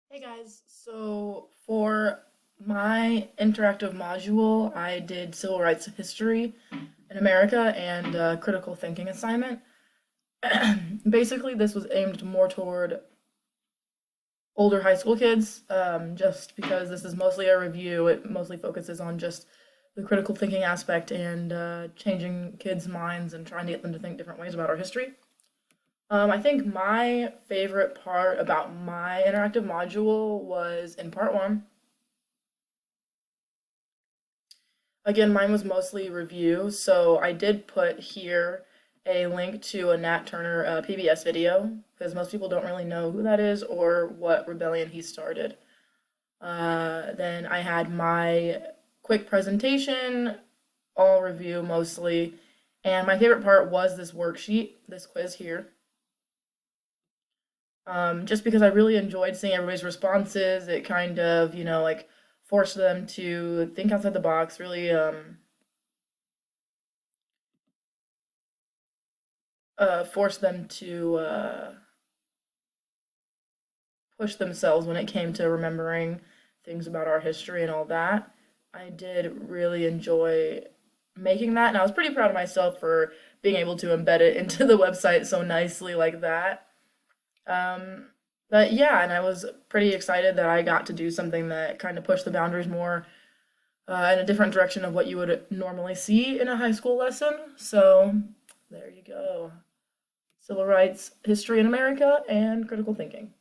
Hey guys, so for my interactive module, I did civil rights history in America and a critical thinking assignment. Basically, this was aimed more toward older high school kids, just because this is mostly a review. It mostly focuses on just the critical thinking aspect and changing kids' minds and trying to get them to think different ways about our history. I think my favorite part about my interactive module was in part one. Again, mine was mostly review, so I did put here a link to a Nat Turner PBS video because most people don't really know who that is or what rebellion he started. Then I had my quick presentation, all review mostly, and my favorite part was this worksheet, this quiz here. Just because I really enjoyed seeing everybody's responses. It kind of, like forced them to think outside the box, really forced them to push themselves when it came to remembering things about our history and all that. I did really enjoy making that, and I was pretty proud of myself for being able to embed it into the website so nicely like that. Um, but yeah, and I was pretty excited that I got to do something that kind of pushed the boundaries more in a different direction of what you would normally see in a high school lesson. So there you go. Civil rights, history in America, and critical thinking.